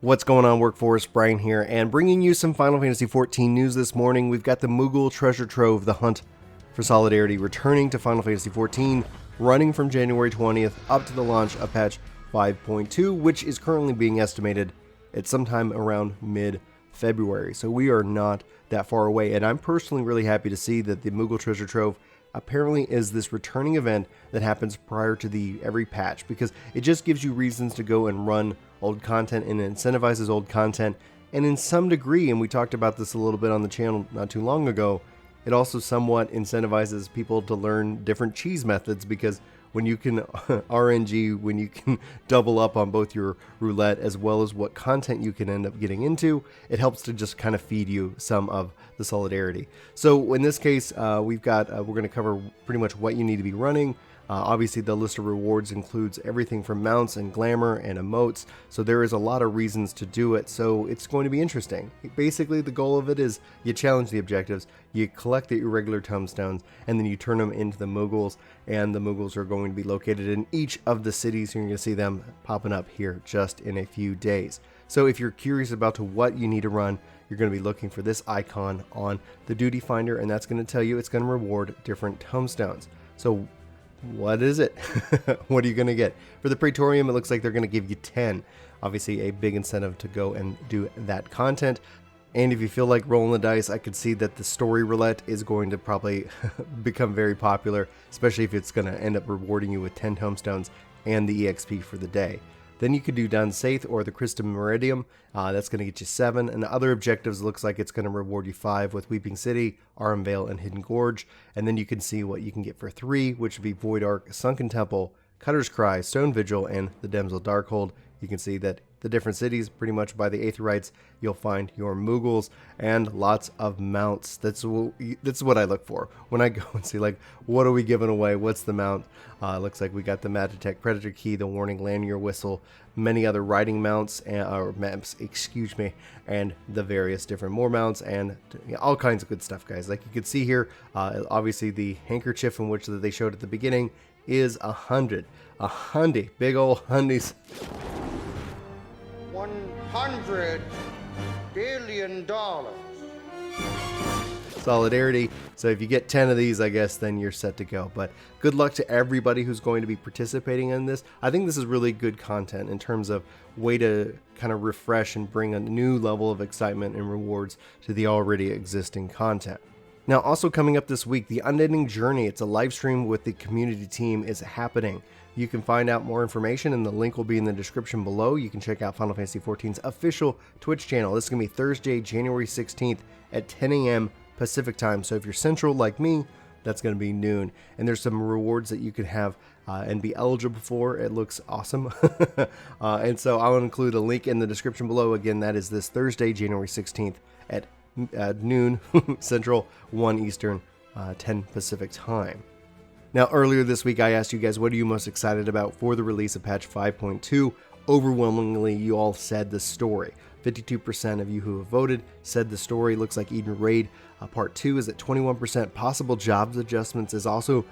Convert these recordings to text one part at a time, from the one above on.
What's going on, Workforce? Brian here, and bringing you some Final Fantasy XIV news this morning. We've got the Moogle Treasure Trove, the Hunt for Solidarity, returning to Final Fantasy XIV, running from January 20th up to the launch of patch 5.2, which is currently being estimated at sometime around mid-February. So we are not that far away, and I'm personally really happy to see that the Moogle Treasure Trove apparently is this returning event that happens prior to every patch, because it just gives you reasons to go and run old content and incentivizes old content, and in some degree, and we talked about this a little bit on the channel not too long ago, it also somewhat incentivizes people to learn different cheese methods, because when you can RNG, when you can double up on both your roulette as well as what content you can end up getting into, it helps to just kind of feed you some of the solidarity. So in this case, we're going to cover pretty much what you need to be running. Obviously, the list of rewards includes everything from mounts and glamour and emotes, so there is a lot of reasons to do it, so it's going to be interesting. Basically, the goal of it is you challenge the objectives, you collect the irregular tombstones, and then you turn them into the Moogles, and the Moogles are going to be located in each of the cities. You're going to see them popping up here just in a few days. So if you're curious about what you need to run, you're going to be looking for this icon on the duty finder, and that's going to tell you it's going to reward different tombstones. So what is it? What are you going to get? For the Praetorium, it looks like they're going to give you 10. Obviously, a big incentive to go and do that content. And if you feel like rolling the dice, I could see that the story roulette is going to probably become very popular, especially if it's going to end up rewarding you with 10 tombstones and the EXP for the day. Then you could do Dun Saith or the Christum Meridium. That's going to get you 7. And the other objectives looks like it's going to reward you 5 with Weeping City, Aramvale, and Hidden Gorge. And then you can see what you can get for 3, which would be Void Ark, Sunken Temple, Cutter's Cry, Stone Vigil, and the Damsel Darkhold. You can see that the different cities, pretty much by the Aetherites, you'll find your Moogles and lots of mounts. That's what I look for when I go and see, like, what are we giving away? What's the mount? Looks like we got the Magitech Predator Key, the Warning Lanyard Whistle, many other riding mounts, or maps, excuse me, and the various different more mounts, and all kinds of good stuff, guys. Like you can see here, obviously the handkerchief in which they showed at the beginning is 100. A hundy, big old hundies. $100 billion. Solidarity. So if you get 10 of these, I guess then you're set to go. But good luck to everybody who's going to be participating in this. I think this is really good content in terms of way to kind of refresh and bring a new level of excitement and rewards to the already existing content. Now, also coming up this week, the Unending Journey. It's a live stream with the community team is happening. You can find out more information, and the link will be in the description below. You can check out Final Fantasy XIV's official Twitch channel. This is going to be Thursday, January 16th at 10 a.m. Pacific time. So if you're central like me, that's going to be noon. And there's some rewards that you can have and be eligible for. It looks awesome. And so I'll include a link in the description below. Again, that is this Thursday, January 16th at noon Central, 1 Eastern, 10 Pacific time. Now, earlier this week, I asked you guys, what are you most excited about for the release of patch 5.2? Overwhelmingly, you all said the story. 52% of you who have voted said the story. Looks like Eden Raid Part 2 is at 21%. Possible jobs adjustments is also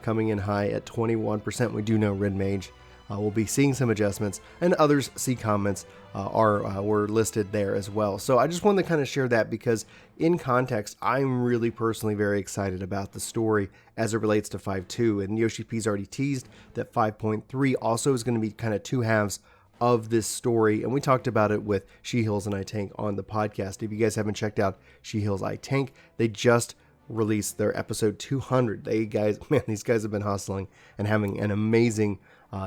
coming in high at 21%. We do know Red Mage we'll be seeing some adjustments, and others see comments were listed there as well. So I just wanted to kind of share that, because in context, I'm really personally very excited about the story as it relates to 5.2, and Yoshi P's already teased that 5.3 also is going to be kind of two halves of this story, and we talked about it with She Heals and I Tank on the podcast. If you guys haven't checked out She Heals I Tank, they just released their episode 200. These guys have been hustling and having an amazing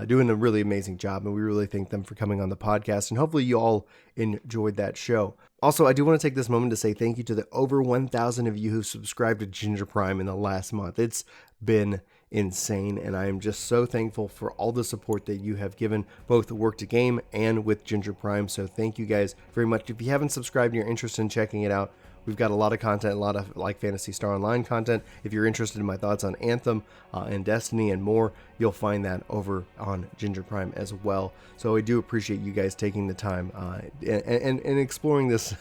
doing a really amazing job, and we really thank them for coming on the podcast, and hopefully you all enjoyed that show. Also, I do want to take this moment to say thank you to the over 1,000 of you who subscribed to Ginger Prime in the last month. It's been insane, and I am just so thankful for all the support that you have given both Work to Game and with Ginger Prime, so thank you guys very much. If you haven't subscribed and you're interested in checking it out, we've got a lot of content, a lot of like Phantasy Star Online content. If you're interested in my thoughts on Anthem and Destiny and more, you'll find that over on Ginger Prime as well. So I do appreciate you guys taking the time and exploring this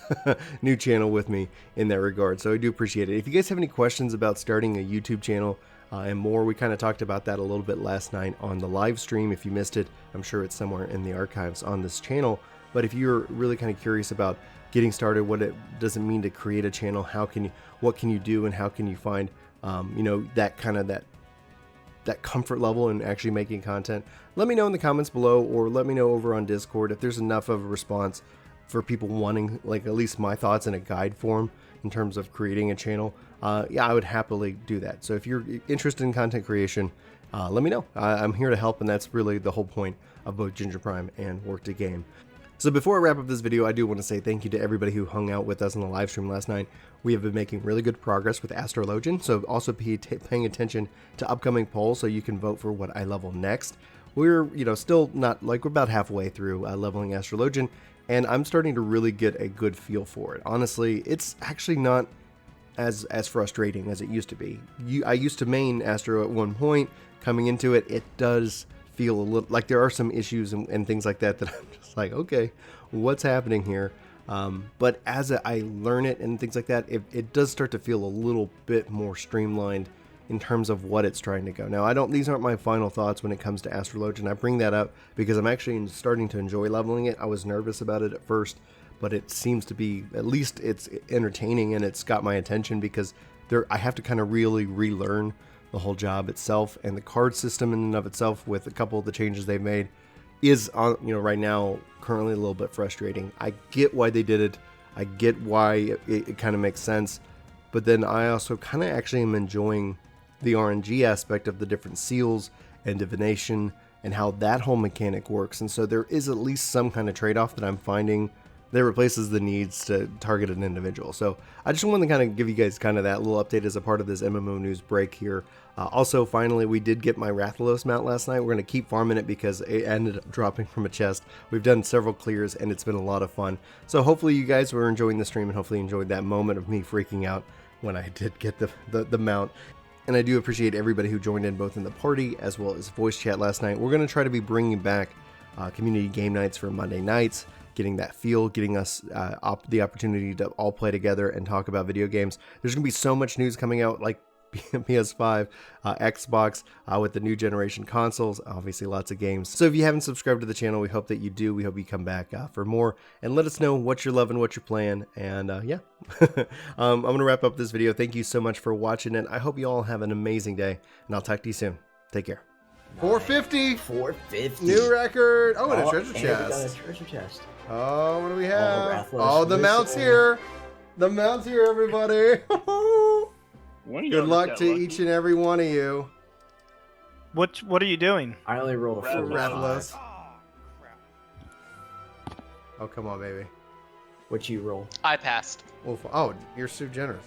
new channel with me in that regard. So I do appreciate it. If you guys have any questions about starting a YouTube channel, and more. We kind of talked about that a little bit last night on the live stream. If you missed it, I'm sure it's somewhere in the archives on this channel. But if you're really kind of curious about getting started, what it does it mean to create a channel, what can you do, and how can you find that kind of that comfort level in actually making content, let me know in the comments below, or let me know over on Discord if there's enough of a response for people wanting like at least my thoughts in a guide form in terms of creating a channel. Yeah, I would happily do that. So if you're interested in content creation, let me know. I'm here to help, and that's really the whole point of both Ginger Prime and Work to Game. So before I wrap up this video, I do want to say thank you to everybody who hung out with us on the live stream last night. We have been making really good progress with Astrologian, so also paying attention to upcoming polls so you can vote for what I level next. We're, still not, like, we're about halfway through leveling Astrologian, and I'm starting to really get a good feel for it. Honestly, it's actually not as frustrating as it used to be. I used to main Astro at one point. Coming into it, it does feel a little like there are some issues and things like that I'm just like, okay, what's happening here? But as I learn it and things like that, it does start to feel a little bit more streamlined in terms of what it's trying to go. Now, these aren't my final thoughts when it comes to Astrologian. I bring that up because I'm actually starting to enjoy leveling it. I was nervous about it at first, but it seems to be, at least it's entertaining, and it's got my attention because I have to kind of really relearn the whole job itself, and the card system in and of itself, with a couple of the changes they've made, is right now currently a little bit frustrating. I get why they did it. I get why it kind of makes sense, but then I also kind of actually am enjoying the RNG aspect of the different seals and divination and how that whole mechanic works. And so there is at least some kind of trade-off that I'm finding that replaces the needs to target an individual. So I just wanted to kind of give you guys kind of that little update as a part of this MMO news break here. Also, finally, we did get my Rathalos mount last night. We're going to keep farming it because it ended up dropping from a chest. We've done several clears, and it's been a lot of fun. So hopefully you guys were enjoying the stream, and hopefully enjoyed that moment of me freaking out when I did get the mount. And I do appreciate everybody who joined in both in the party as well as voice chat last night. We're going to try to be bringing back community game nights for Monday nights, getting that feel, getting us the opportunity to all play together and talk about video games. There's going to be so much news coming out, like PS5, Xbox, with the new generation consoles, obviously lots of games. So if you haven't subscribed to the channel, we hope that you do. We hope you come back for more, and let us know what you're loving, what you're playing, and yeah. I'm going to wrap up this video. Thank you so much for watching, and I hope you all have an amazing day, and I'll talk to you soon. Take care. 450! 450. New record! Oh, and a treasure and chest. We got a treasure chest. Oh, what do we have? Oh, the mount's here. The mount's here, everybody. Good luck to each and every one of you. What are you doing? I only rolled a 4. Rathalos. Oh, come on, baby. What you roll? I passed. Oh, you're so generous.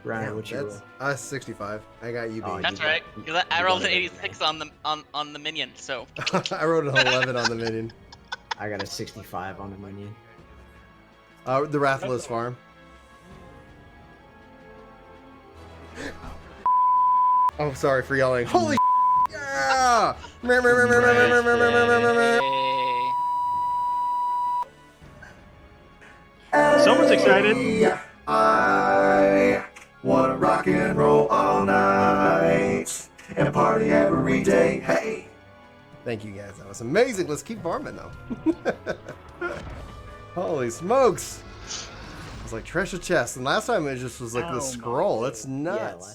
Ryan, what you roll? 65. I got you, baby. That's right. I rolled an 86 on the minion, so. I rolled an 11 on the minion. I got a 65 on the minion. The Rathalos farm. Oh, sorry for yelling. Holy yeah! Someone's excited. I wanna rock and roll all night and party every day. Hey! Thank you guys. That was amazing. Let's keep farming though. Holy smokes! It's like treasure chest, and last time it just was like the scroll. That's nuts. Yeah,